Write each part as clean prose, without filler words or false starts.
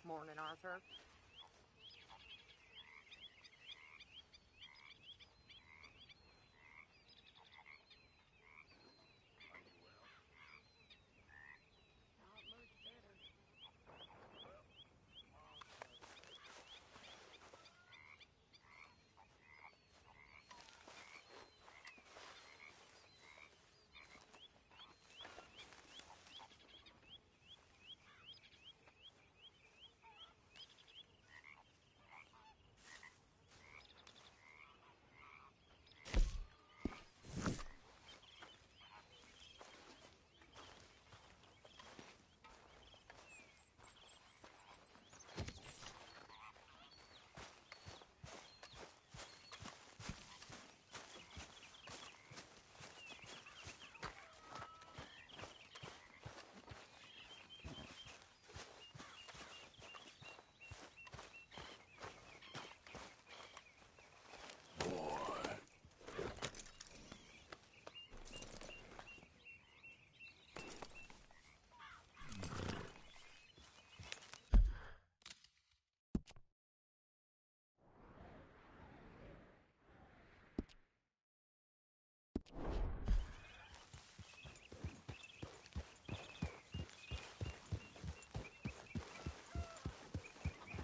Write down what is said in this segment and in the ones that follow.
Morning, Arthur.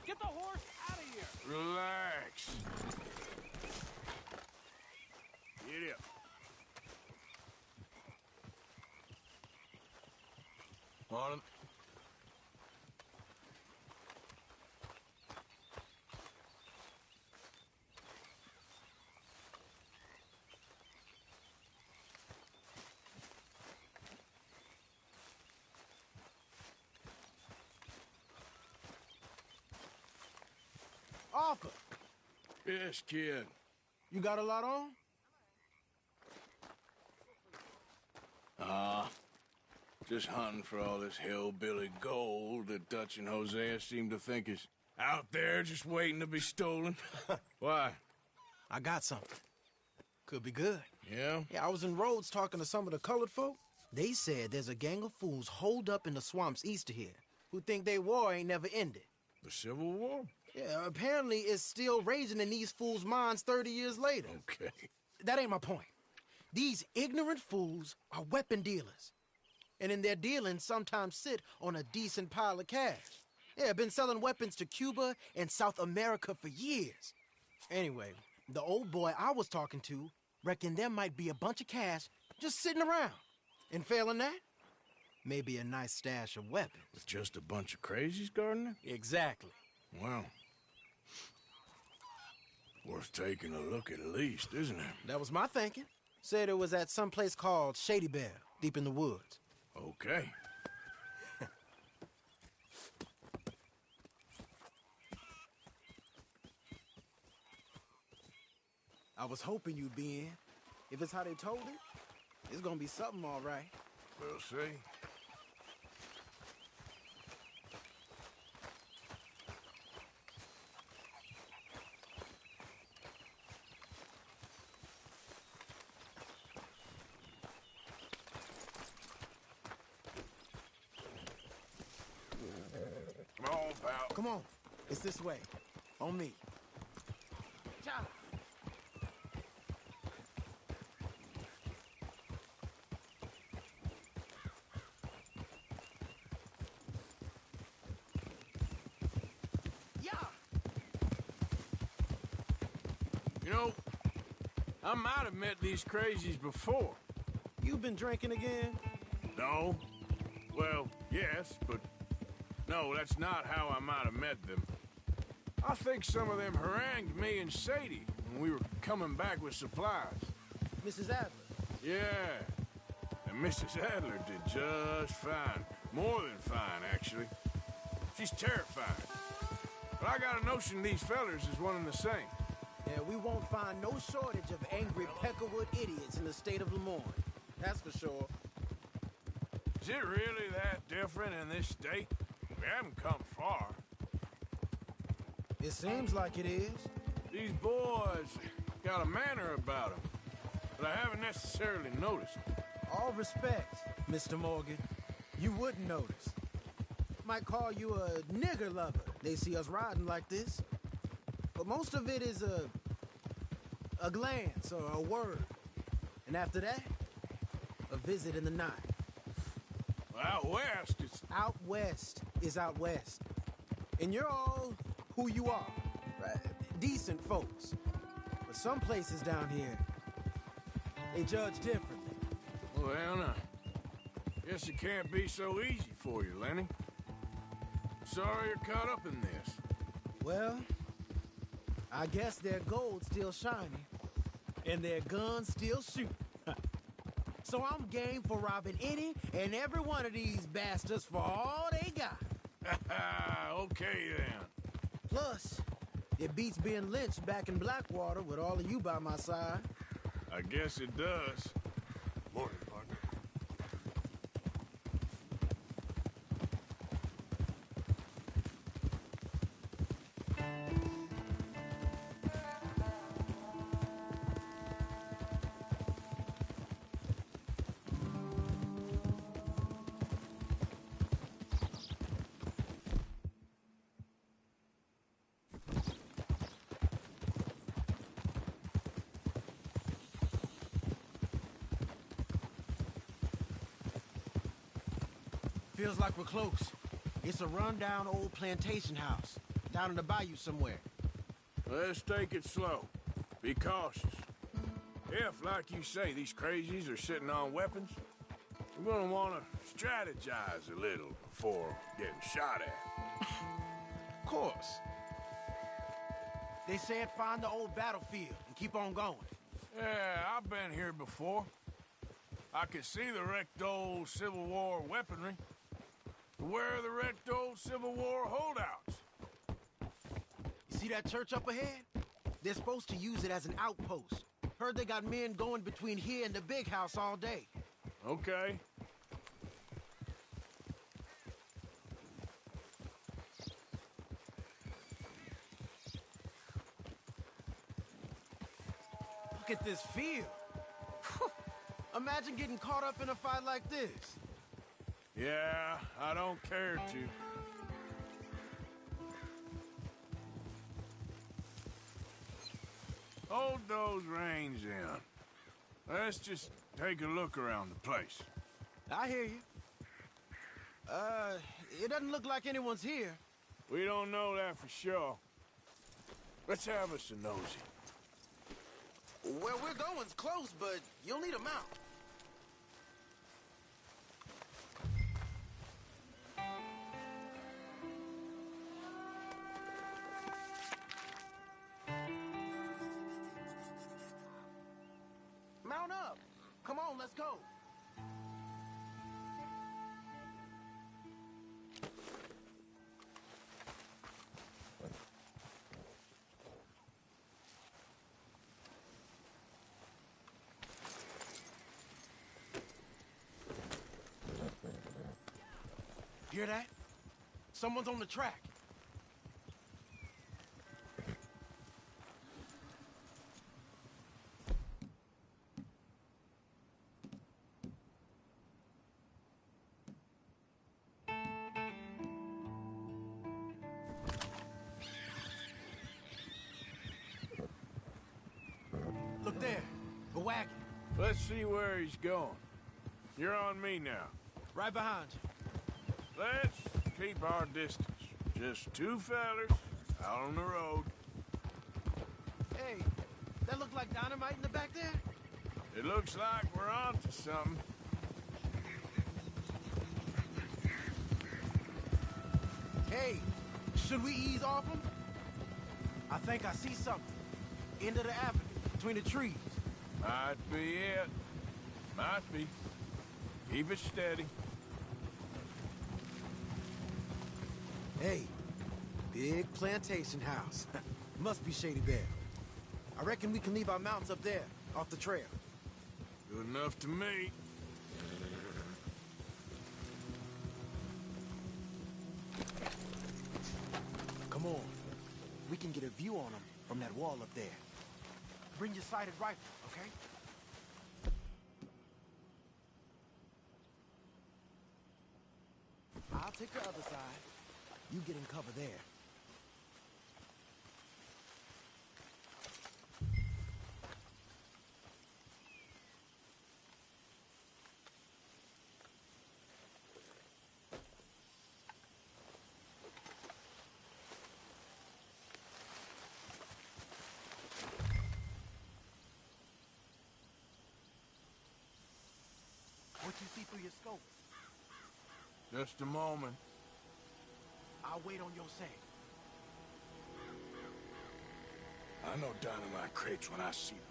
Get the horse out of here! Relax. Get up. On him. Arthur, Yes, kid. you got a lot on? Just hunting for all this hillbilly gold that Dutch and Hosea seem to think is out there just waiting to be stolen. Why? I got something. Could be good. Yeah? Yeah, I was in Rhodes talking to some of the colored folk. They said there's a gang of fools holed up in the swamps east of here who think their war ain't never ended. The Civil War? Yeah, apparently it's still raging in these fools' minds 30 years later. Okay. That ain't my point. These ignorant fools are weapon dealers. And in their dealing, sometimes sit on a decent pile of cash. Yeah, been selling weapons to Cuba and South America for years. Anyway, the old boy I was talking to reckoned there might be a bunch of cash just sitting around. And failing that, maybe a nice stash of weapons. With just a bunch of crazies guarding it? Exactly. Well, worth taking a look at least, isn't it? That was my thinking. Said it was at some place called Shady Bell, deep in the woods. Okay. I was hoping you'd be in. If it's how they told it, it's gonna be something all right. We'll see. Come on, pal. Come on, it's this way. On me. Ciao. Yeah. You know, I might have met these crazies before. You been drinking again? No? Well, yes, but no, that's not how I might have met them. I think some of them harangued me and Sadie when we were coming back with supplies. Mrs. Adler. Yeah, and Mrs. Adler did just fine. More than fine, actually. She's terrifying. But I got a notion these fellers is one and the same. Yeah, we won't find no shortage of angry Peckerwood idiots in the state of Lemoyne. That's for sure. Is it really that different in this state? We haven't come far. It seems like it is. These boys got a manner about them, but I haven't necessarily noticed. All respect, Mr. Morgan. You wouldn't notice. might call you a nigger lover. They see us riding like this. But most of it is a glance or a word. And after that, a visit in the night. Out west, it's... Out west is out west. And you're all who you are. Right? Decent folks. But some places down here, they judge differently. Well, now, guess it can't be so easy for you, Lenny. Sorry you're caught up in this. Well, I guess their gold's still shining, and their guns still shoot. So I'm game for robbing any and every one of these bastards for all they got. Okay, then. Plus, it beats being lynched back in Blackwater with all of you by my side. I guess it does. Morning, partner. Feels like we're close. It's a rundown old plantation house, down in the bayou somewhere. Let's take it slow. Be cautious. If, like you say, these crazies are sitting on weapons, we're gonna want to strategize a little before getting shot at. Of course. They said find the old battlefield and keep on going. Yeah, I've been here before. I can see the wrecked old Civil War weaponry. Where are the wrecked old Civil War holdouts? You see that church up ahead? They're supposed to use it as an outpost. Heard they got men going between here and the big house all day. Okay. Look at this field. Imagine getting caught up in a fight like this. Yeah, I don't care to. Hold those reins in. Let's just take a look around the place. I hear you. It doesn't look like anyone's here. We don't know that for sure. Let's have us a nosy. Where we're going's close, but you'll need a mount. Mount up. Come on, let's go. Hear that? Someone's on the track. Look there, a wagon. Let's see where he's going. You're on me now. Right behind you. Let's keep our distance. Just two fellers out on the road. Hey, that look like dynamite in the back there? It looks like we're onto something. Hey, should we ease off them? I think I see something. End of the avenue, between the trees. Might be it. Might be. Keep it steady. Hey, big plantation house. Must be Shady Bear. I reckon we can leave our mounts up there, off the trail. Good enough to me. Come on. We can get a view on them from that wall up there. Bring your sighted rifle, okay? I'll take the other side. You get in cover there. What you see through your scope? Just a moment. I'll wait on your say. I know dynamite crates when I see them.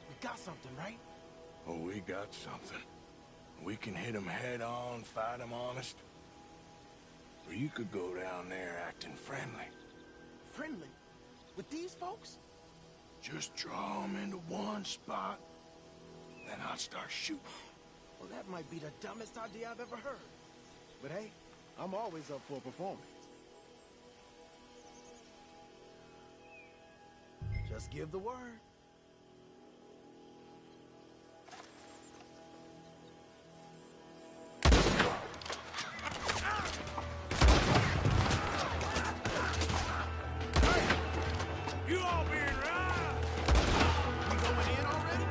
We got something, right? Oh, we got something. We can hit them head on, fight them honest. Or you could go down there acting friendly. Friendly? With these folks? Just draw them into one spot, then I'll start shooting. Well, that might be the dumbest idea I've ever heard. But hey, I'm always up for a performance. Just give the word. You all being right? We going in already?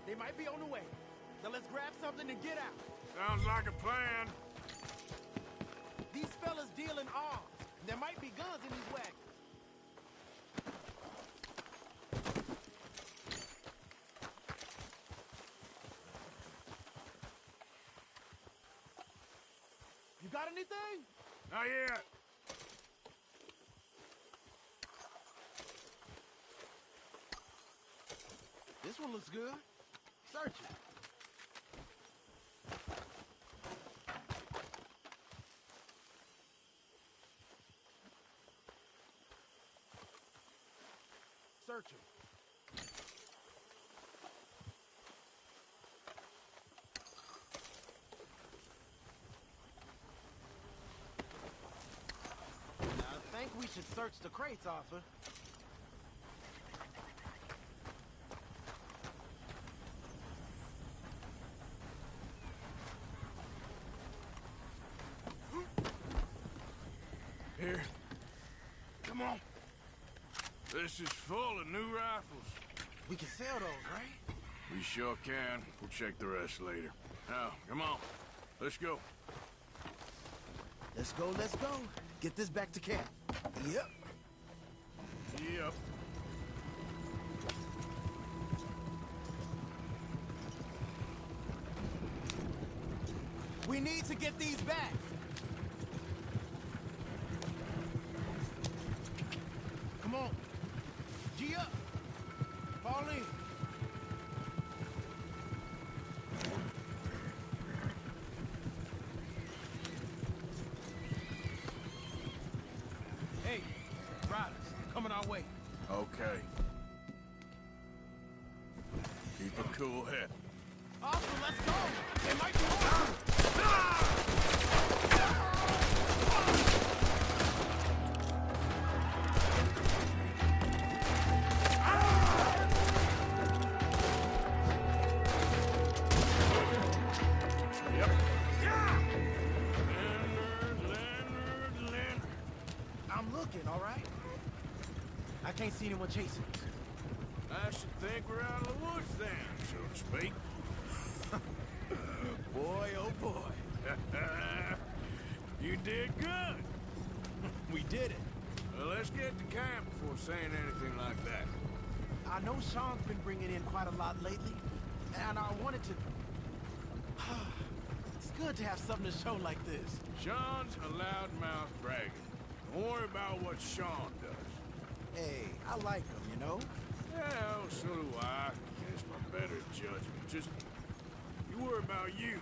They might be on the way. So let's grab something and get out. Sounds like a plan. These fellas deal in arms. There might be guns in these wagons. You got anything? Not yet. This one looks good. Search it. Search him. I think we should search the crates, Arthur. Here. Come on. This is full of new rifles. We can sell those, right? We sure can. We'll check the rest later. Now, come on. Let's go. Let's go, let's go. Get this back to camp. Yep. Yep. We need to get these back. Come on. G up. Fall in. Hey, riders, coming our way. Okay. Keep a cool head. Awesome, let's go. They might be more. Yep. Leonard. I'm looking, all right? I can't see anyone chasing us. I should think we're out of the woods then, so to speak. Boy, oh boy. You did good. We did it. Well, let's get to camp before saying anything like that. I know Sean's been bringing in quite a lot lately, and I wanted to... It's good to have something to show like this. Sean's a loudmouth bragging. Don't worry about what Sean does. Hey, I like him, you know? Yeah, well, so do I. It's my better judgment. Just, you worry about you.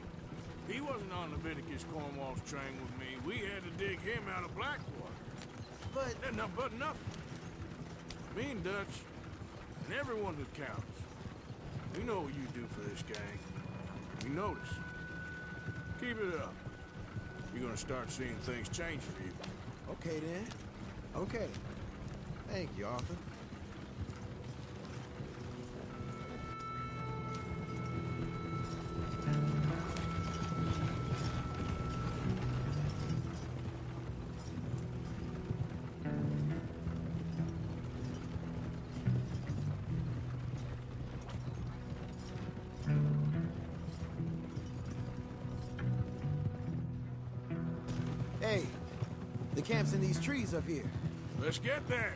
He wasn't on Leviticus Cornwall's train with me. We had to dig him out of Blackwater. But... But nothing. Me and Dutch, and everyone who counts. We know what you do for this gang. We notice. Keep it up. You're gonna start seeing things change for you. Okay, then. Okay. Thank you, Arthur. Hey, the camp's in these trees up here. Let's get there.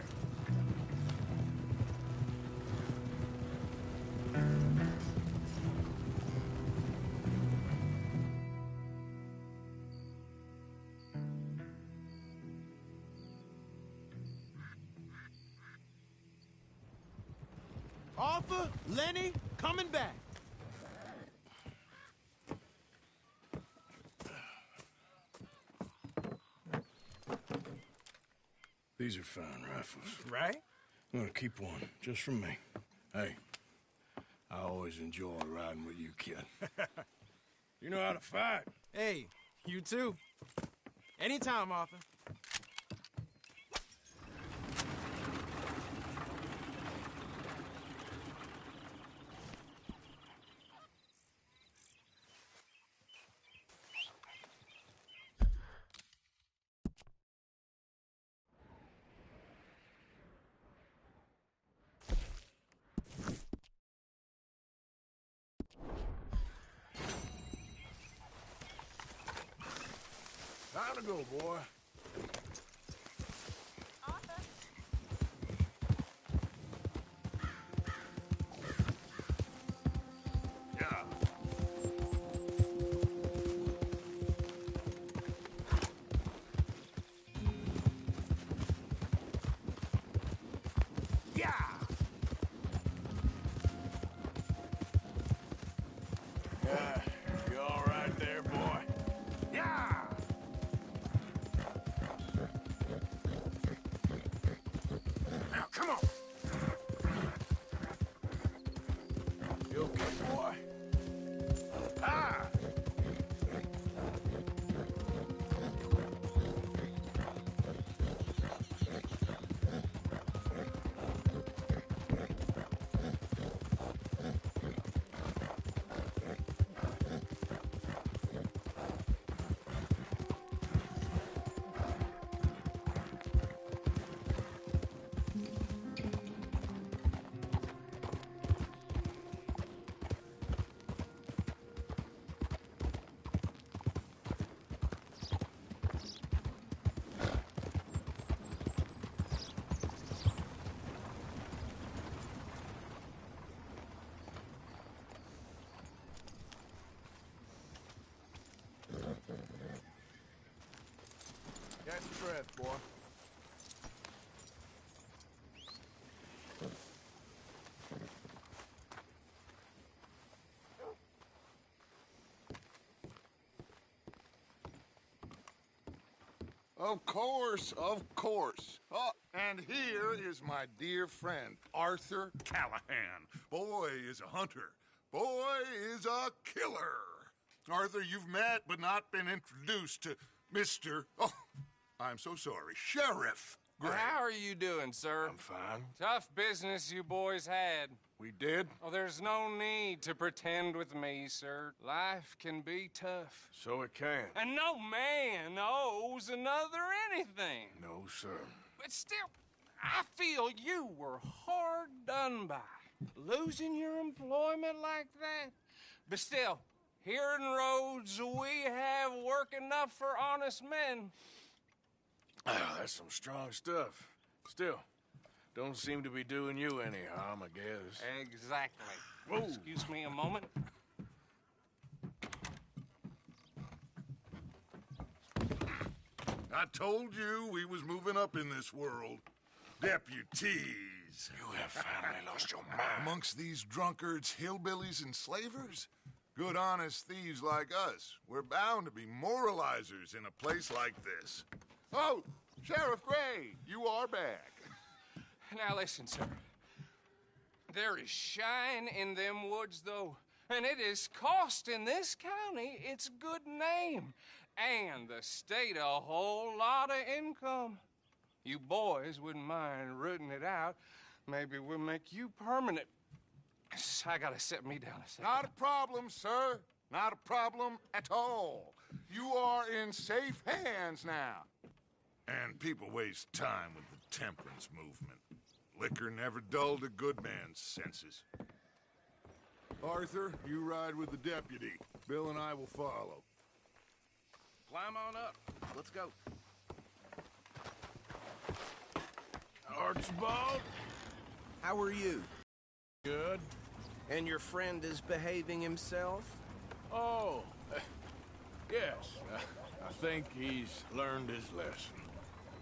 Arthur, Lenny, coming back. These are fine rifles. Right? I'm gonna keep one, just for me. Hey, I always enjoy riding with you, kid. You know how to fight. Hey, you too. Anytime, Arthur. Time to go, boy. Arthur. Yeah. Yeah. breath, boy. Of course, of course. Oh, and here is my dear friend, Arthur Callahan. Boy is a hunter. Boy is a killer. Arthur, you've met but not been introduced to Mr. Oh, I'm so sorry, Sheriff Gray. How are you doing, sir? I'm fine. Tough business you boys had. We did? Oh, there's no need to pretend with me, sir. Life can be tough. So it can. And no man owes another anything. No, sir. But still, I feel you were hard done by. Losing your employment like that. But still, here in Rhodes, we have work enough for honest men. Ah, that's some strong stuff. Still, don't seem to be doing you any harm, I guess. Exactly. Whoa. Excuse me a moment. I told you we was moving up in this world. Deputies. You have finally lost your mind. Amongst these drunkards, hillbillies, and slavers? Good, honest thieves like us. We're bound to be moralizers in a place like this. Oh, Sheriff Gray, you are back. Now listen, sir. There is shine in them woods, though, and it is costing this county its good name and the state a whole lot of income. You boys wouldn't mind rooting it out. Maybe we'll make you permanent. I gotta set me down a second. Not a problem, sir. Not a problem at all. You are in safe hands now. And people waste time with the temperance movement. Liquor never dulled a good man's senses. Arthur, you ride with the deputy. Bill and I will follow. Climb on up. Let's go. Archibald? How are you? Good. And your friend is behaving himself? Oh, yes. I think he's learned his lesson.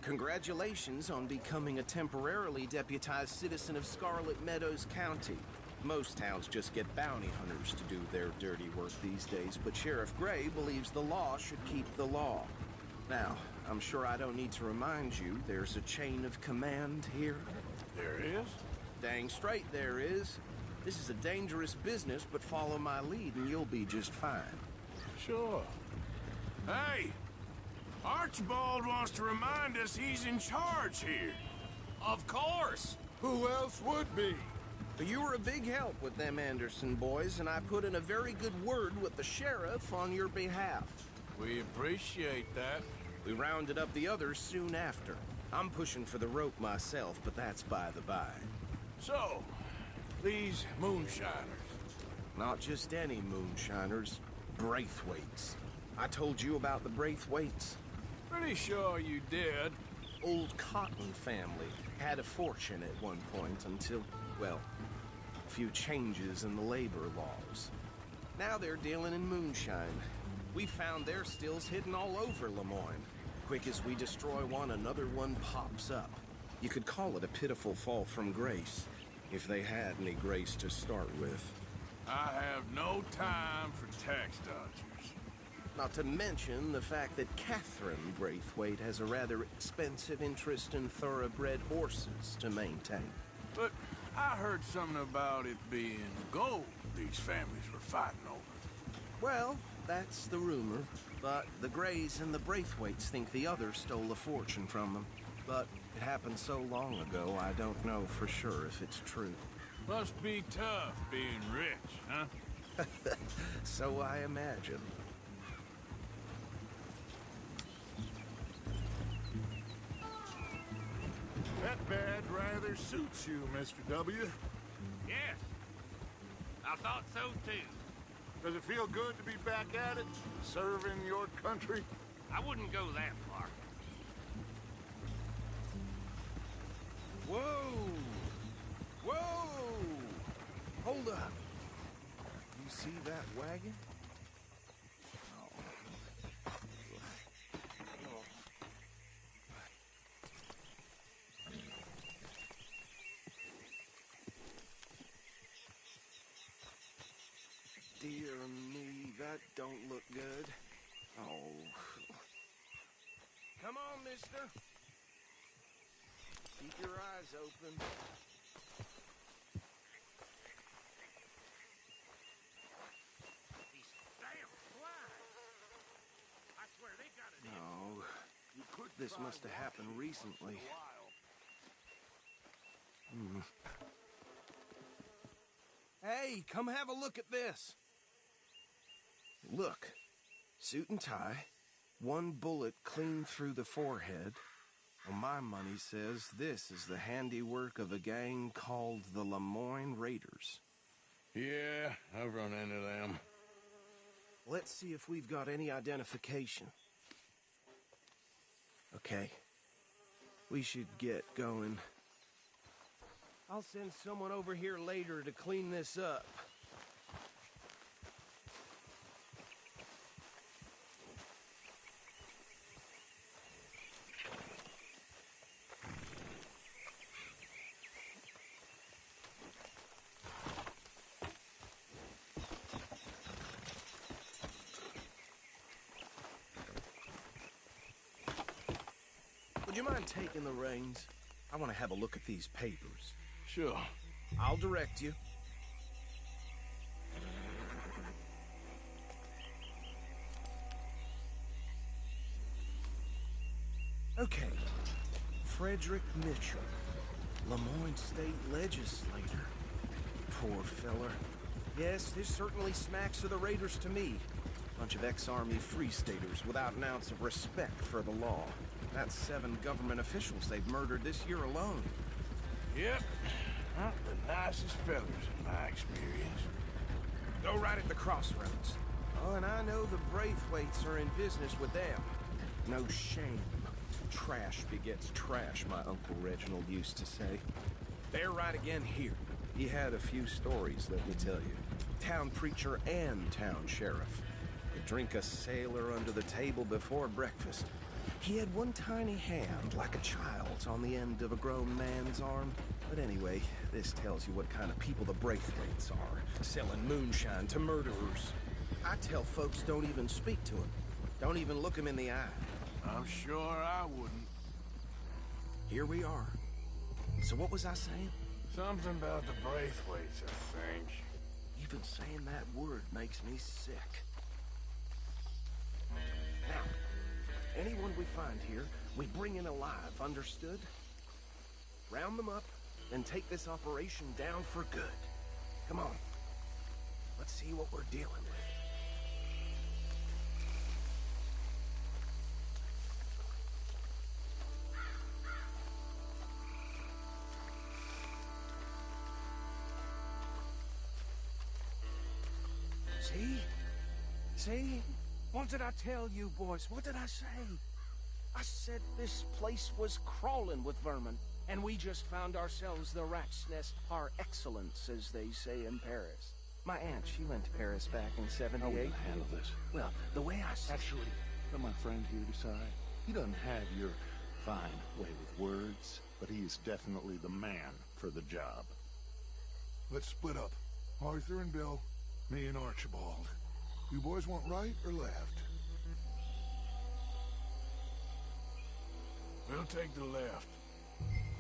Congratulations on becoming a temporarily deputized citizen of Scarlet Meadows County. Most towns just get bounty hunters to do their dirty work these days, but Sheriff Gray believes the law should keep the law. Now, I'm sure I don't need to remind you there's a chain of command here. There is? Dang straight there is. This is a dangerous business, but follow my lead and you'll be just fine. Sure. Hey! Archibald wants to remind us he's in charge here. Of course. Who else would be? But you were a big help with them Anderson boys, and I put in a very good word with the sheriff on your behalf. We appreciate that. We rounded up the others soon after. I'm pushing for the rope myself, but that's by the by. So, these moonshiners. Not just any moonshiners, Braithwaites. I told you about the Braithwaites. Pretty sure you did. Old Cotton family had a fortune at one point until, well, a few changes in the labor laws. Now they're dealing in moonshine. We found their stills hidden all over Lemoyne. Quick as we destroy one, another one pops up. You could call it a pitiful fall from grace, if they had any grace to start with. I have no time for tax dodgers. Not to mention the fact that Catherine Braithwaite has a rather expensive interest in thoroughbred horses to maintain. But I heard something about it being gold these families were fighting over. Well, that's the rumor. But the Grays and the Braithwaites think the others stole a fortune from them. But it happened so long ago, I don't know for sure if it's true. Must be tough being rich, huh? So I imagine. That badge rather suits you, Mr. W. Yes. I thought so too. Does it feel good to be back at it, serving your country? I wouldn't go that far. Whoa! Whoa! Hold up. You see that wagon? don't look good. Oh. Come on, mister. Keep your eyes open. These damn flies. I swear they got it. No. This must have happened recently. Hey, come have a look at this. Look. Suit and tie. One bullet clean through the forehead. Well, my money says this is the handiwork of a gang called the Lemoyne Raiders. Yeah, I've run into them. Let's see if we've got any identification. Okay. We should get going. I'll send someone over here later to clean this up. Would you mind taking the reins? I want to have a look at these papers. Sure. I'll direct you. Okay. Frederick Mitchell, Lemoyne State Legislator. Poor feller. Yes, this certainly smacks of the Raiders to me. Bunch of ex-Army Free Staters without an ounce of respect for the law. That's 7 government officials they've murdered this year alone. Yep. Not the nicest fellas in my experience. Go right at the crossroads. Oh, and I know the Braithwaites are in business with them. No shame. Trash begets trash, my Uncle Reginald used to say. They're right again here. He had a few stories, let me tell you. Town preacher and town sheriff. Could drink a sailor under the table before breakfast. He had one tiny hand, like a child's, on the end of a grown man's arm. But anyway, this tells you what kind of people the Braithwaites are, selling moonshine to murderers. I tell folks don't even speak to him. Don't even look him in the eye. I'm sure I wouldn't. Here we are. So what was I saying? Something about the Braithwaites, I think. Even saying that word makes me sick. Now, anyone we find here, we bring in alive, understood? Round them up, and take this operation down for good. Come on. Let's see what we're dealing with. See? See? What did I tell you, boys? What did I say? I said this place was crawling with vermin, and we just found ourselves the rat's nest par excellence, as they say in Paris. My aunt, she went to Paris back in '78. How are we gonna handle this? Well, the way I see Actually, let my friend here decide. He doesn't have your fine way with words, but he is definitely the man for the job. Let's split up. Arthur and Bill, me and Archibald. You boys want right or left? We'll take the left.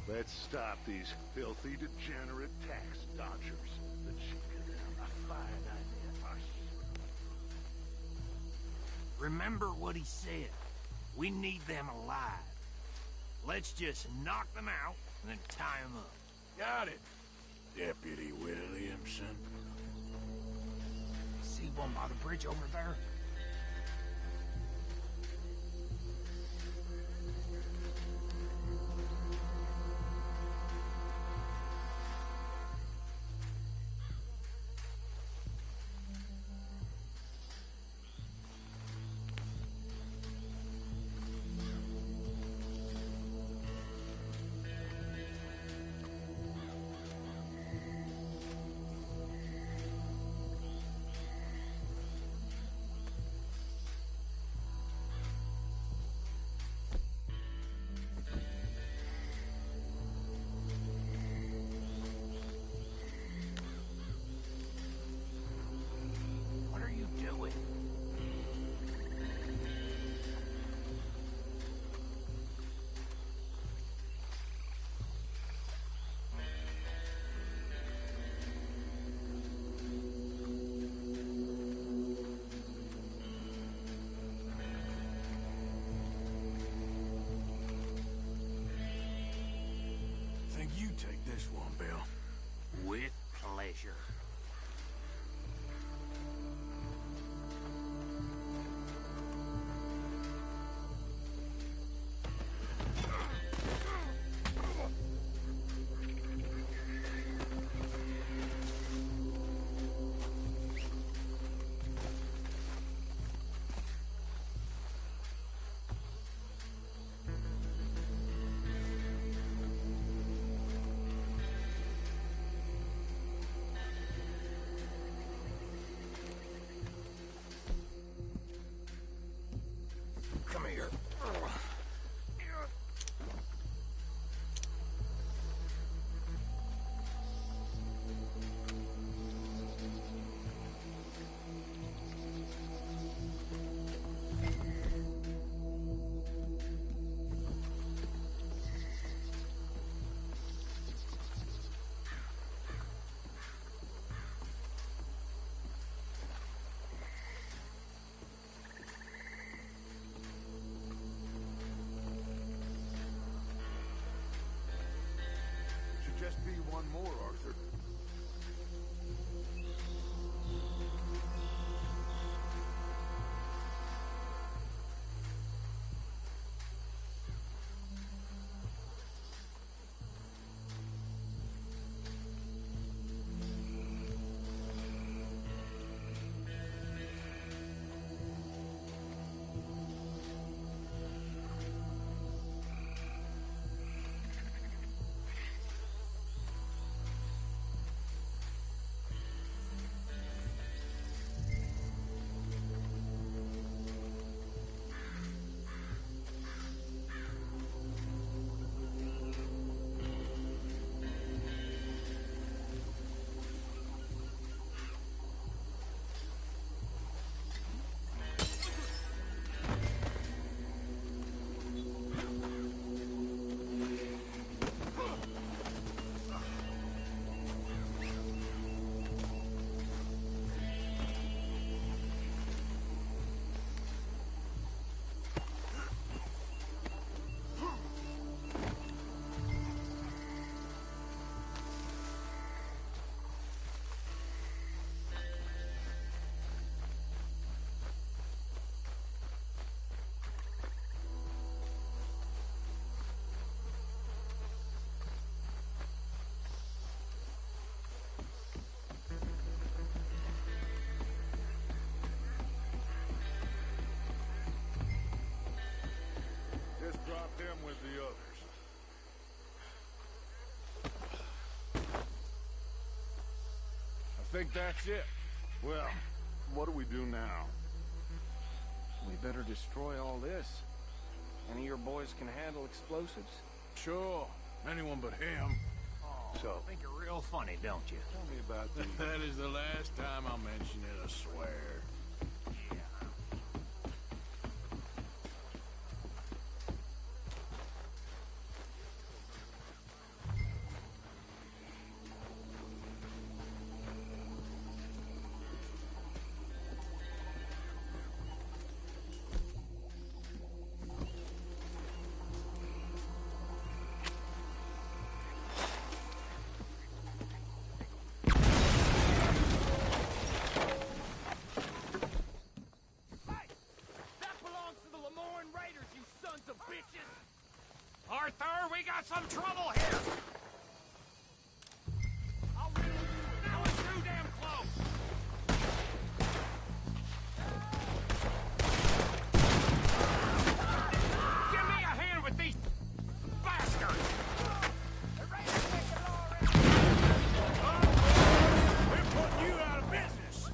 Let's stop these filthy, degenerate tax dodgers. The chicken, a fine idea. Remember what he said. We need them alive. Let's just knock them out and then tie them up. Got it, Deputy Williamson. See one by the bridge over there? pleasure. Come here. Just be one more, Arthur. Drop him with the others. I think that's it. Well, what do we do now? We better destroy all this. Any of your boys can handle explosives? Sure. Anyone but him. So, Think you're real funny, don't you? tell me about the... That is the last time I'll mention it, I swear. Yeah. Arthur, we got some trouble here! I'll riddle you. Now it's too damn close! Give me a hand with these bastards! They're ready to take the law around. We're putting you out of business!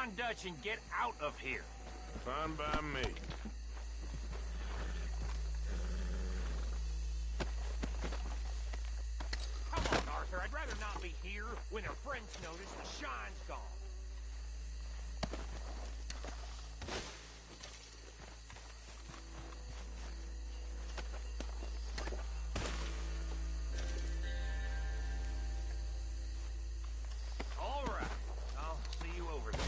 on Dutch and get out of here. Fine by me. Come on, Arthur. I'd rather not be here when our friends notice the shine's gone. All right. I'll see you over there.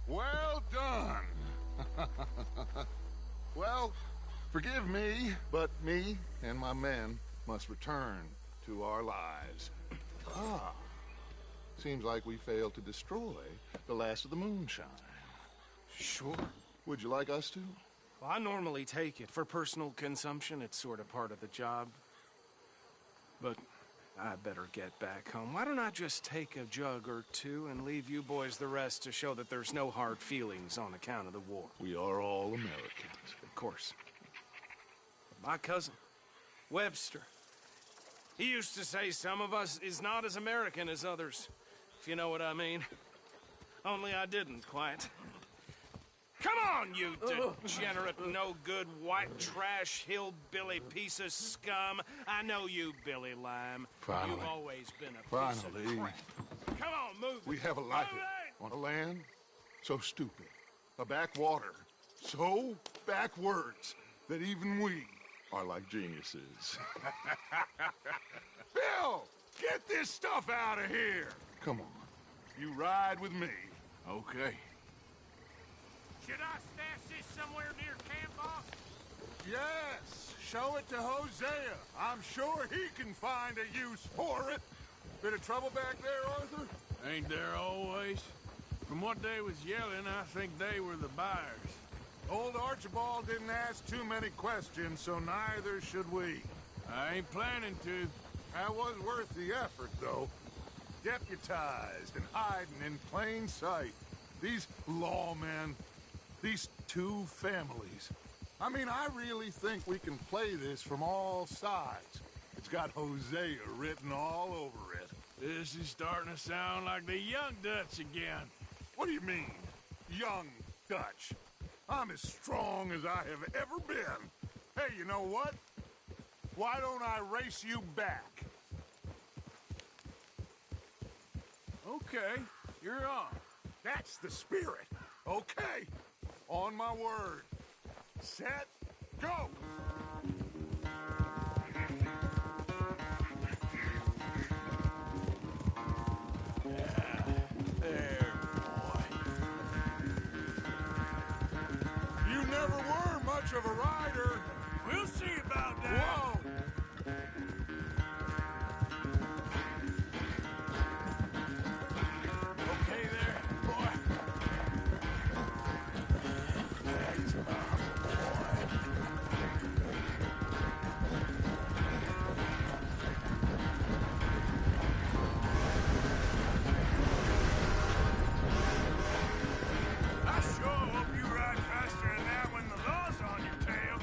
Well done. Well, forgive me, but me and my men must return to our lives. Ah, seems like we failed to destroy the last of the moonshine. Sure. Would you like us to? Well, I normally take it. For personal consumption, it's sort of part of the job. But I better get back home. Why don't I just take a jug or two and leave you boys the rest to show that there's no hard feelings on account of the war? We are all Americans. Of course. My cousin, Webster, he used to say some of us is not as American as others, if you know what I mean. Only I didn't quite. Come on, you degenerate, no-good, white trash, hillbilly piece of scum. I know you, Billy Lime. Finally. You've always been a piece of crap. Come on, move it. We have a life Move it! on a land so stupid, a backwater so backwards that even we are like geniuses. Bill, get this stuff out of here. Come on, you ride with me. Okay. Should I stash this somewhere near camp, boss? Yes, show it to Hosea. I'm sure he can find a use for it. Bit of trouble back there, Arthur? Ain't there always? From what they was yelling, I think they were the buyers. Old Archibald didn't ask too many questions, so neither should we. I ain't planning to. That was worth the effort, though. Deputized and hiding in plain sight. These lawmen, these two families. I mean, I really think we can play this from all sides. It's got Hosea written all over it. This is starting to sound like the young Dutch again. What do you mean, young Dutch? I'm as strong as I have ever been. Hey, you know what? Why don't I race you back? Okay, you're on. That's the spirit. Okay, on my word. Set, go! There, boy. You never were much of a rider. We'll see about that. Whoa! Okay there, boy. That's my boy. I sure hope you ride faster than that when the law's on your tail.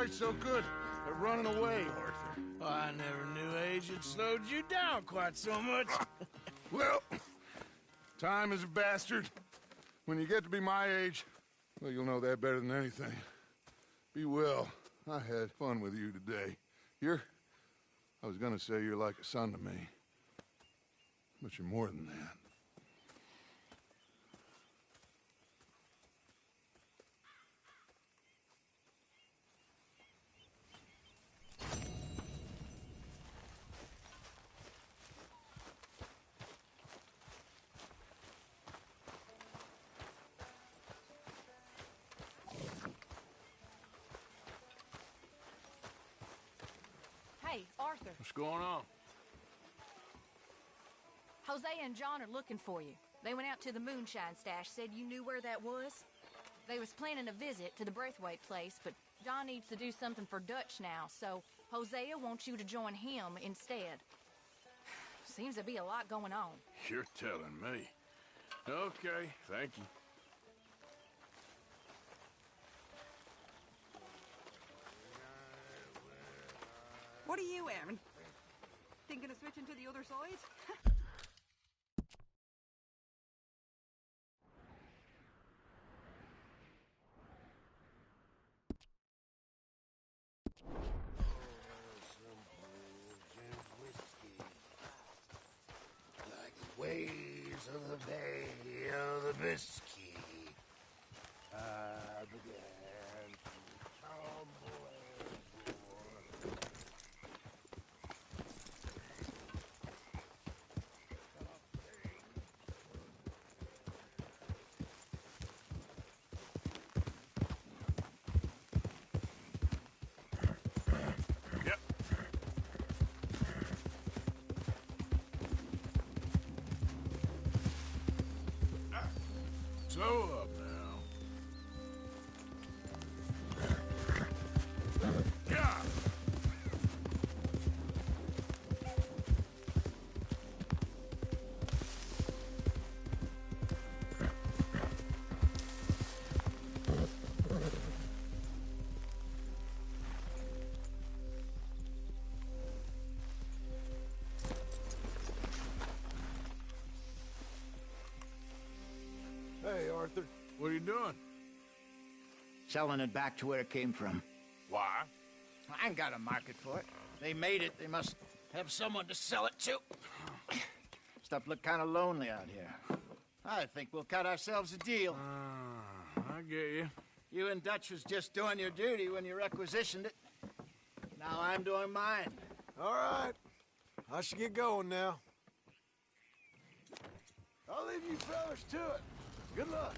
quite so good at running away, Arthur. Oh, I never knew age had slowed you down quite so much. Well, time is a bastard. When you get to be my age, well, you'll know that better than anything. Be well. I had fun with you today. I was gonna say you're like a son to me. But you're more than that. Hey, Arthur. What's going on? Jose and John are looking for you. They went out to the moonshine stash, said you knew where that was. They was planning a visit to the Braithwaite place, but John needs to do something for Dutch now, so Hosea wants you to join him instead. Seems to be a lot going on. You're telling me. Okay, thank you. What are you wearing? Thinking of switching to the other side? Like the waves of the Bay of the Biscay, I began to tumble and Yep. Slow up now. Yeah. Hey, Arthur. What are you doing? Selling it back to where it came from. Why? I ain't got a market for it. They made it. They must have someone to sell it to. Stuff look kind of lonely out here. I think we'll cut ourselves a deal. I get you. You and Dutch was just doing your duty when you requisitioned it. Now I'm doing mine. All right. I should get going now. I'll leave you fellas to it. Good luck.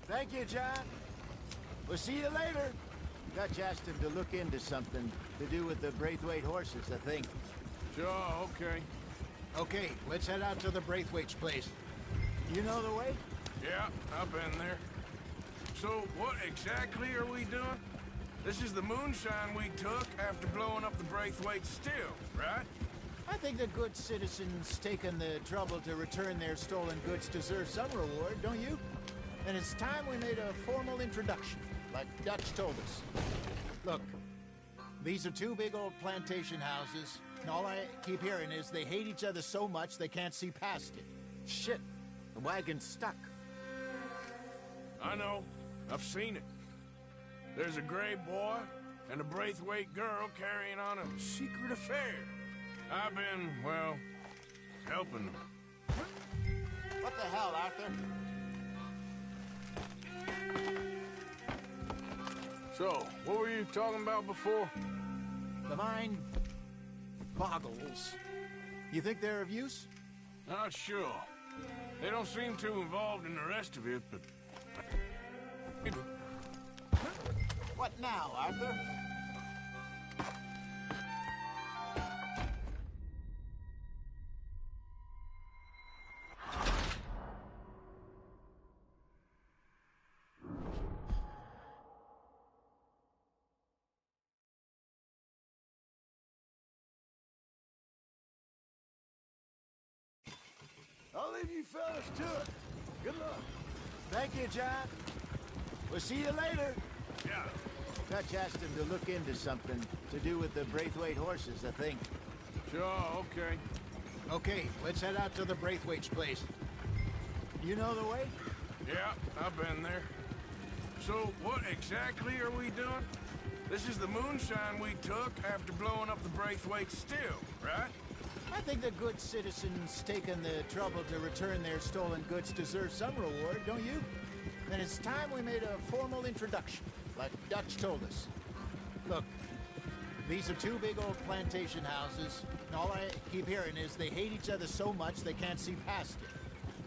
Thank you, John. We'll see you later. Dutch asked him to look into something to do with the Braithwaite horses, I think. Sure, okay. Okay, let's head out to the Braithwaite's place. You know the way? Yeah, I've been there. So, what exactly are we doing? This is the moonshine we took after blowing up the Braithwaite still, right? I think the good citizens taking the trouble to return their stolen goods deserve some reward, don't you? And it's time we made a formal introduction, like Dutch told us. Look, these are two big old plantation houses, and all I keep hearing is they hate each other so much they can't see past it. Shit, the wagon's stuck. I know. I've seen it. There's a gray boy and a Braithwaite girl carrying on a secret affair. I've been, well, helping them. What the hell, Arthur? So, what were you talking about before? The mind boggles. You think they're of use? Not sure. They don't seem too involved in the rest of it, but... What now, Arthur? I'll leave you fellas to it. Good luck. Thank you, John. We'll see you later. Yeah. Dutch asked him to look into something to do with the Braithwaite horses, I think. Sure, okay. Okay, let's head out to the Braithwaite's place. You know the way? Yeah, I've been there. So, what exactly are we doing? This is the moonshine we took after blowing up the Braithwaite still, right? I think the good citizens taking the trouble to return their stolen goods deserve some reward, don't you? And it's time we made a formal introduction, like Dutch told us. Look, these are two big old plantation houses, and all I keep hearing is they hate each other so much they can't see past it.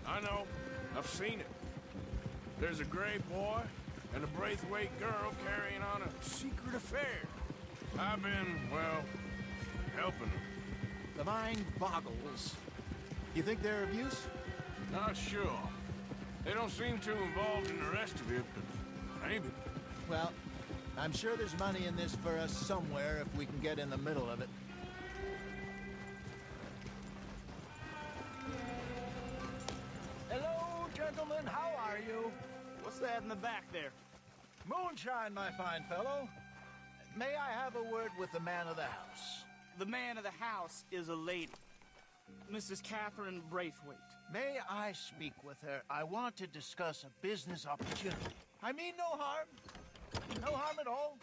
I know. I've seen it. There's a gray boy and a Braithwaite girl carrying on a secret affair. I've been, well, helping them. The mind boggles. You think they're of use? Not sure. They don't seem too involved in the rest of it, but maybe. Well, I'm sure there's money in this for us somewhere if we can get in the middle of it. Hello, gentlemen. How are you? What's that in the back there? Moonshine, my fine fellow. May I have a word with the man of the house? The man of the house is a lady. Mrs. Catherine Braithwaite. May I speak with her? I want to discuss a business opportunity. I mean no harm. No harm at all.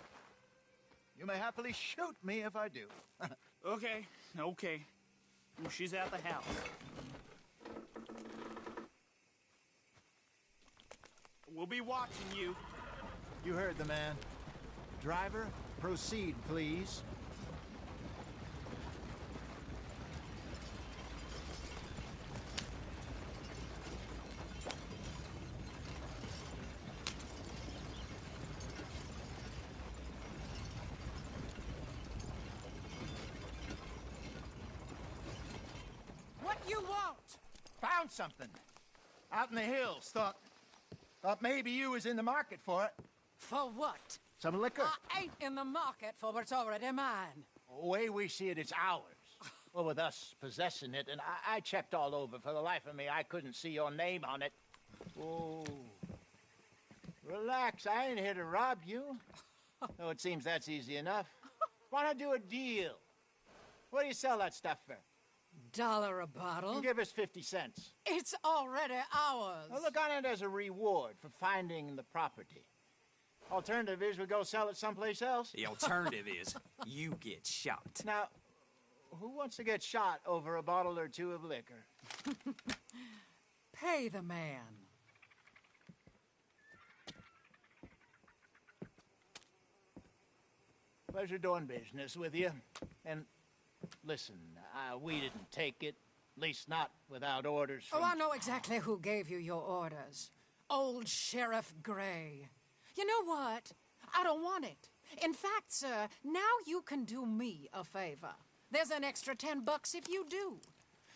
You may happily shoot me if I do. Okay. Well, she's at the house. We'll be watching you. You heard the man. Driver, proceed, please. What you want? Found something. Out in the hills. Thought maybe you was in the market for it. For what? Some liquor. I ain't in the market for what's already mine. The way we see it, it's ours. Well, with us possessing it, and I checked all over. For the life of me, I couldn't see your name on it. Oh. Relax, I ain't here to rob you. Though it seems that's easy enough. Why not do a deal? What do you sell that stuff for? $1 a bottle? Give us 50 cents. It's already ours. Well, look on it as a reward for finding the property. Alternative is we go sell it someplace else. The alternative is you get shot. Now, who wants to get shot over a bottle or two of liquor? Pay the man. Pleasure doing business with you. And listen, we didn't take it. At least not without orders from... Oh, I know exactly who gave you your orders. Old Sheriff Gray. You know what? I don't want it. In fact, sir, now you can do me a favor. There's an extra $10 if you do.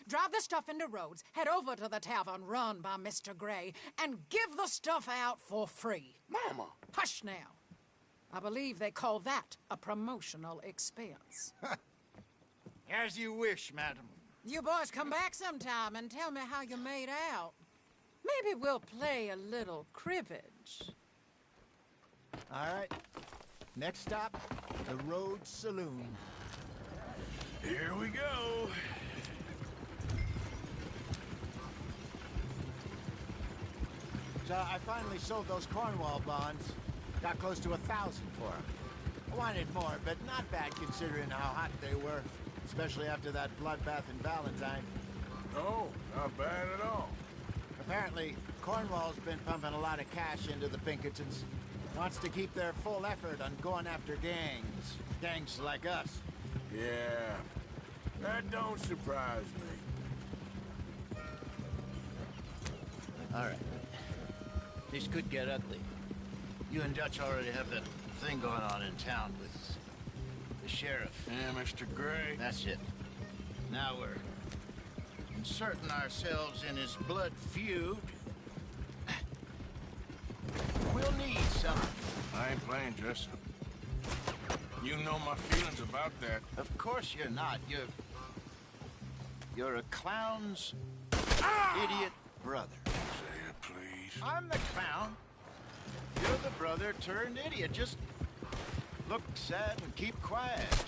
Drive the stuff into Rhodes, head over to the tavern run by Mr. Gray, and give the stuff out for free. Mama. Hush now. I believe they call that a promotional expense. As you wish, madam. You boys come back sometime and tell me how you made out. Maybe we'll play a little cribbage. All right. Next stop, the Rhodes Saloon. Here we go. So I finally sold those Cornwall bonds. Got close to 1,000 for them. I wanted more, but not bad considering how hot they were, especially after that bloodbath in Valentine. Oh, not bad at all. Apparently, Cornwall's been pumping a lot of cash into the Pinkertons. Wants to keep their full effort on going after gangs. Gangs like us. Yeah, that don't surprise me. All right. This could get ugly. You and Dutch already have that thing going on in town with the sheriff. Yeah, Mr. Gray. That's it. Now we're inserting ourselves in his blood feud. We'll need something. I ain't playing dress up. You know my feelings about that. Of course you're not. You're a clown's idiot brother. Say it, please. I'm the clown. You're the brother turned idiot. Just look sad and keep quiet.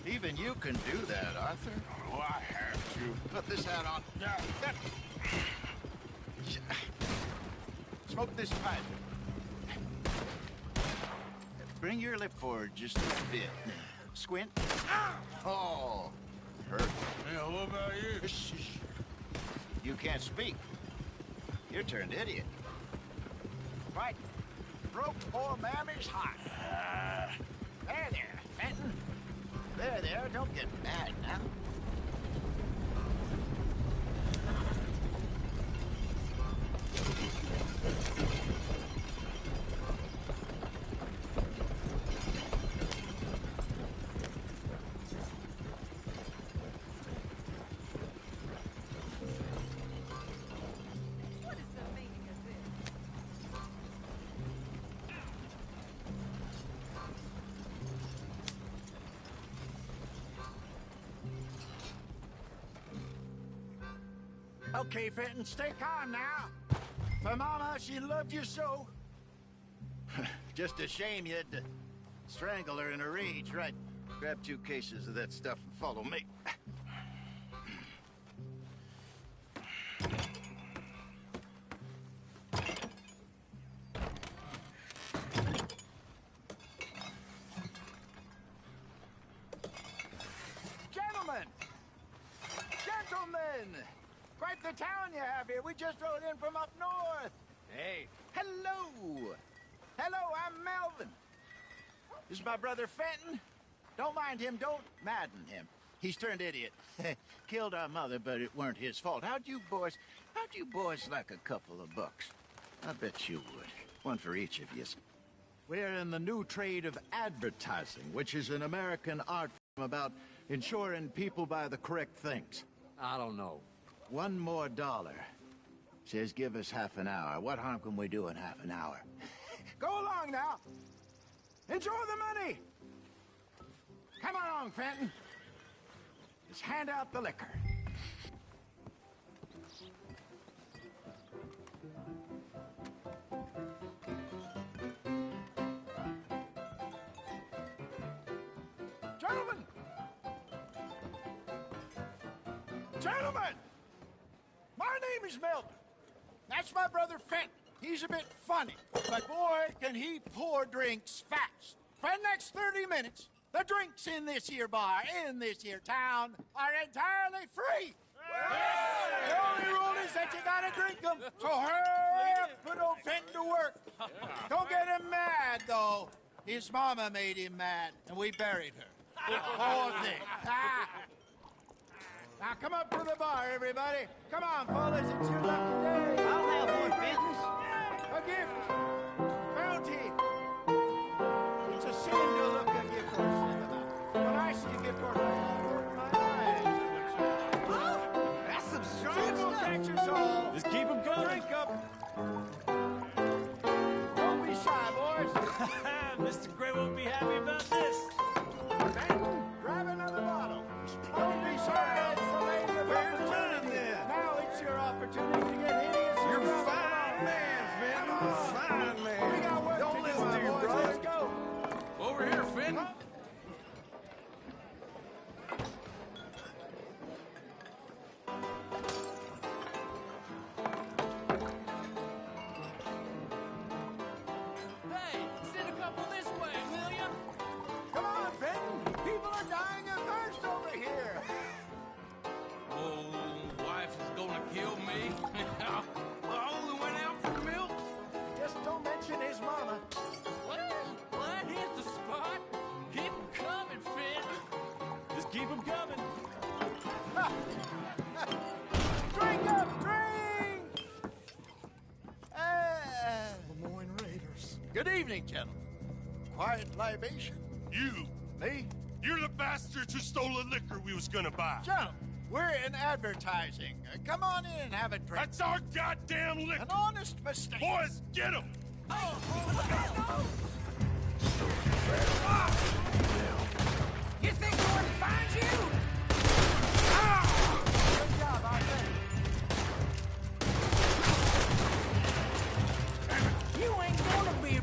Even you can do that, Arthur. Oh, I have to. Put this hat on. Smoke this pipe. Bring your lip forward just a bit. Squint. Oh, hurt. Yeah, what about you? You can't speak. You're turned idiot. Right. Broke poor Mammy's heart. There, Fenton. There, don't get mad now. Okay, Fenton, stay calm now. For Mama, she loved you so. Just a shame you had to strangle her in a rage, right? Grab 2 cases of that stuff and follow me. Gentlemen! Quite the town you have here. We just rode in from up north. Hey. Hello. Hello, I'm Melvin. This is my brother Fenton. Don't mind him. Don't madden him. He's turned idiot. Killed our mother, but it weren't his fault. How'd you boys like a couple of bucks? I bet you would. One for each of you. We're in the new trade of advertising, which is an American art form about ensuring people buy the correct things. I don't know. $1 more. Says give us half an hour. What harm can we do in half an hour? Go along now. Enjoy the money. Come along, Fenton. Just hand out the liquor. Gentlemen! Gentlemen! My name is Melvin. That's my brother Fenton. He's a bit funny, but boy, can he pour drinks fast. For the next 30 minutes, the drinks in this here bar, in this here town, are entirely free. The only rule is that you gotta drink them. So hurry up, put old Fenton to work. Don't get him mad, though. His mama made him mad, and we buried her. Poor thing. Now come up to the bar, everybody. Come on, fellas, it's your lucky day. I'll have one, Fenton. A gift. Bounty. It's a sin to look a gift horse in the mouth. When I see a gift horse, I open my eyes. Oh, that's some strong stuff. Catch your soul. Just keep them coming. Drink up. Don't be shy, boys. Mr. Gray won't be happy about this. Fenton, grab another bottle. Don't be shy. It's the lady of opportunity. Now it's your opportunity to get hideous. You're a fine man, Fenton. Fine man. We got work Don't to listen do, to your boys. brother. Let's go. Over here, Fenton. Hey, send a couple this way, will ya? Come on, Fenton. People are dying of thirst over here. Oh, wife is gonna kill me. I only went out for milk. Just don't mention his mama. Well, that hit the spot. Keep 'em coming, Fenton. Just keep them coming. Drink up, drink! Lemoyne Raiders. Good evening, gentlemen. Quiet libation. You! Me? You're the bastards who stole the liquor we was gonna buy. Gentlemen, we're in advertising. Come on in and have a drink. That's our goddamn liquor! An honest mistake. Boys, get him! You think no one finds you? Good job, Arthur. You ain't gonna be.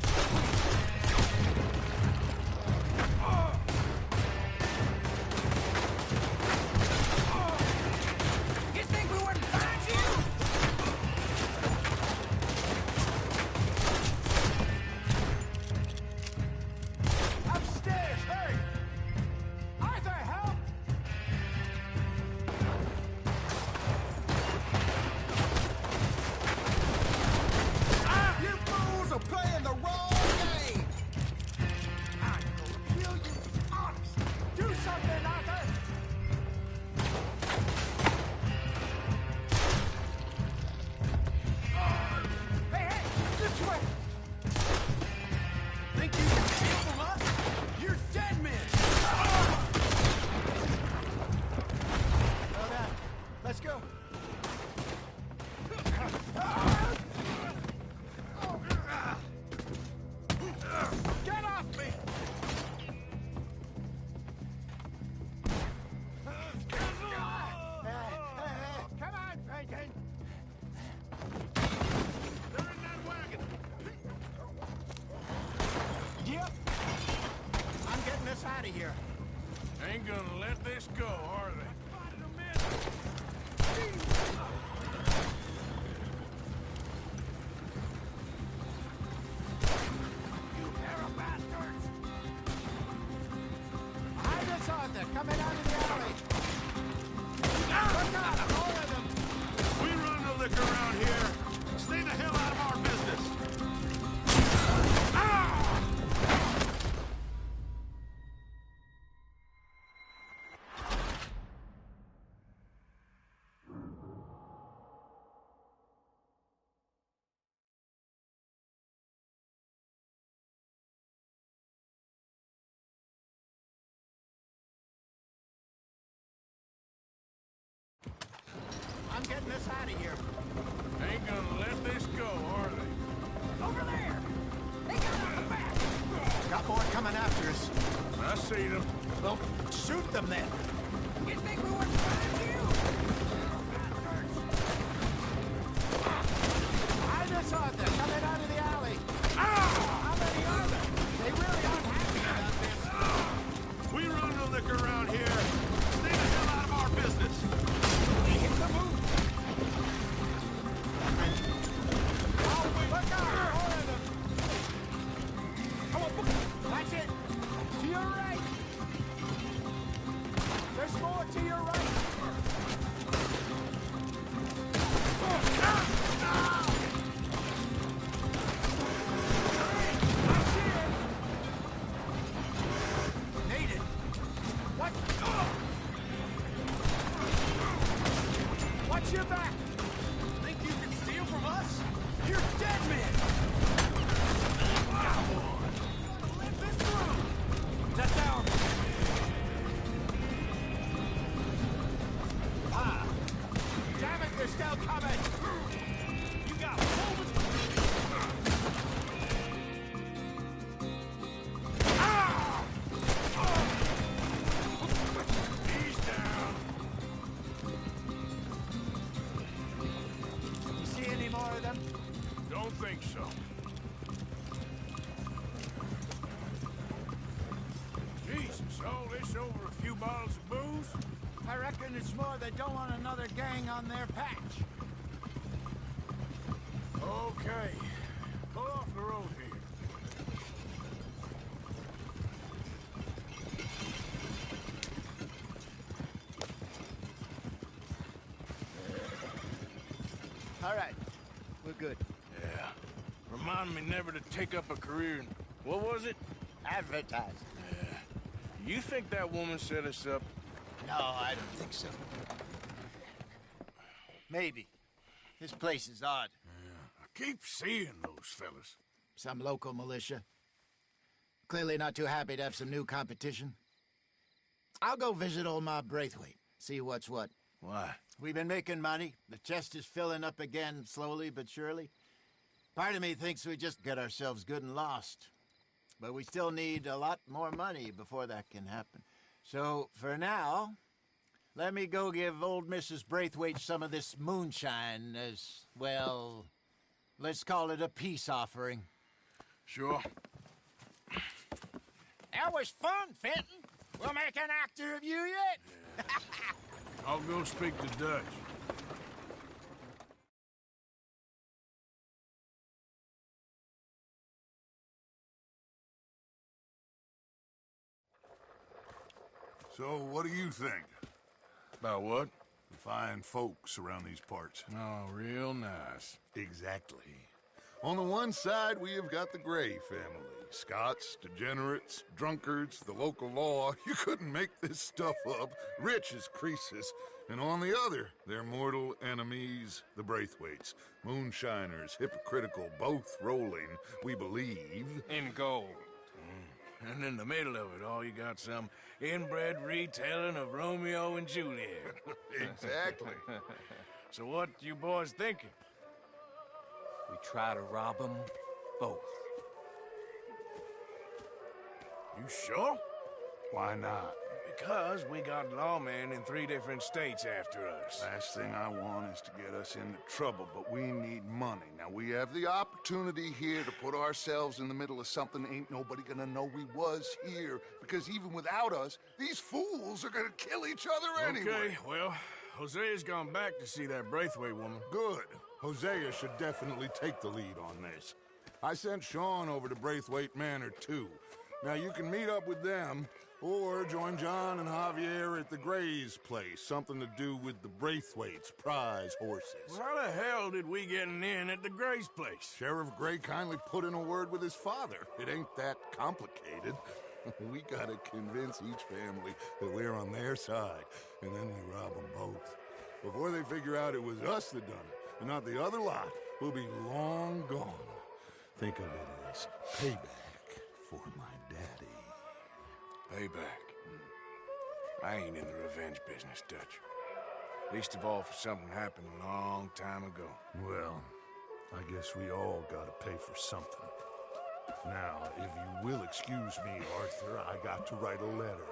this go, are they? You pair of bastards! Hide us, Arthur! Coming out of the alley! Look out! More of them! We run the liquor around here. Stay the hell out of our business. I'm getting us out of here. Ain't gonna let this go, are they? Over there! They got on the back! Got more coming after us. I see them. Well, shoot them then. You think we wouldn't find you? Hide us, Arthur! Coming out of the alley! How many are there? They really aren't happy about this. We run the liquor around here. Stay the hell out of our business. Hit the move! Look out! More of them! Come on, that's it! To your right! There's more to your right! That's it! Needed! What? Watch your back! Think you can steal from us? You're dead men! Let this through! That's ours! Ah! Damn it, they're still coming! You got moments! Ah! He's down. You see any more of them? Don't think so. Jesus, all this over a few bottles of booze? I reckon it's more they don't want another gang on their patch. Okay. Pull off the road here. All right, we're good. Yeah. Remind me never to take up a career in... What was it? Advertising. Yeah. You think that woman set us up? No, I don't think so. Maybe. This place is odd. Yeah. I keep seeing those fellas. Some local militia. Clearly not too happy to have some new competition. I'll go visit old Ma Braithwaite, see what's what. Why? We've been making money. The chest is filling up again, slowly but surely. Part of me thinks we just get ourselves good and lost. But we still need a lot more money before that can happen. So, for now, let me go give old Mrs. Braithwaite some of this moonshine as, well, let's call it a peace offering. Sure. That was fun, Fenton. We'll make an actor of you yet. Yeah. I'll go speak to Dutch. So, what do you think? About what? The fine folks around these parts. Oh, real nice. Exactly. On the one side, we have got the Gray family. Scots, degenerates, drunkards, the local law. You couldn't make this stuff up. Rich as Croesus. And on the other, their mortal enemies, the Braithwaites. Moonshiners, hypocritical, both rolling, we believe... in gold. And in the middle of it all, you got some inbred retelling of Romeo and Juliet. Exactly. So what you boys thinking? We try to rob them both. You sure? Why not? because we got lawmen in 3 different states after us. Last thing I want is to get us into trouble, but we need money. Now, we have the opportunity here to put ourselves in the middle of something ain't nobody gonna know we was here, because even without us, these fools are gonna kill each other anyway. Okay, well, Hosea's gone back to see that Braithwaite woman. Good. Hosea should definitely take the lead on this. I sent Sean over to Braithwaite Manor, too. Now, you can meet up with them, or join John and Javier at the Gray's place. Something to do with the Braithwaite's prize horses. Well, how the hell did we get in at the Gray's place? Sheriff Gray kindly put in a word with his father. It ain't that complicated. We gotta convince each family that we're on their side, and then we rob them both. Before they figure out it was us that done it, and not the other lot, we'll be long gone. Think of it as payback for my daddy. Payback. I ain't in the revenge business, Dutch. Least of all for something happened a long time ago. Well, I guess we all gotta pay for something. Now, if you will excuse me, Arthur, I got to write a letter.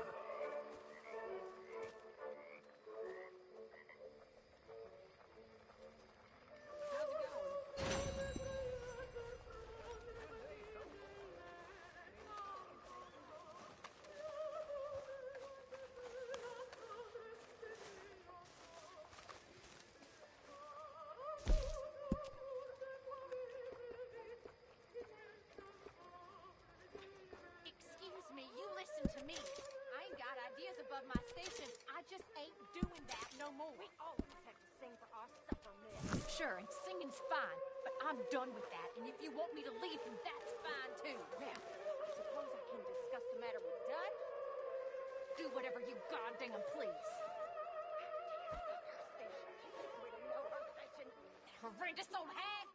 You listen to me. I ain't got ideas above my station. I just ain't doing that no more. We always have to sing for our supper meal. Sure, and singing's fine, but I'm done with that. And if you want me to leave, that's fine too. Now, I suppose I can discuss the matter with Dutch. Do whatever you goddamn please. Horrendous old hag!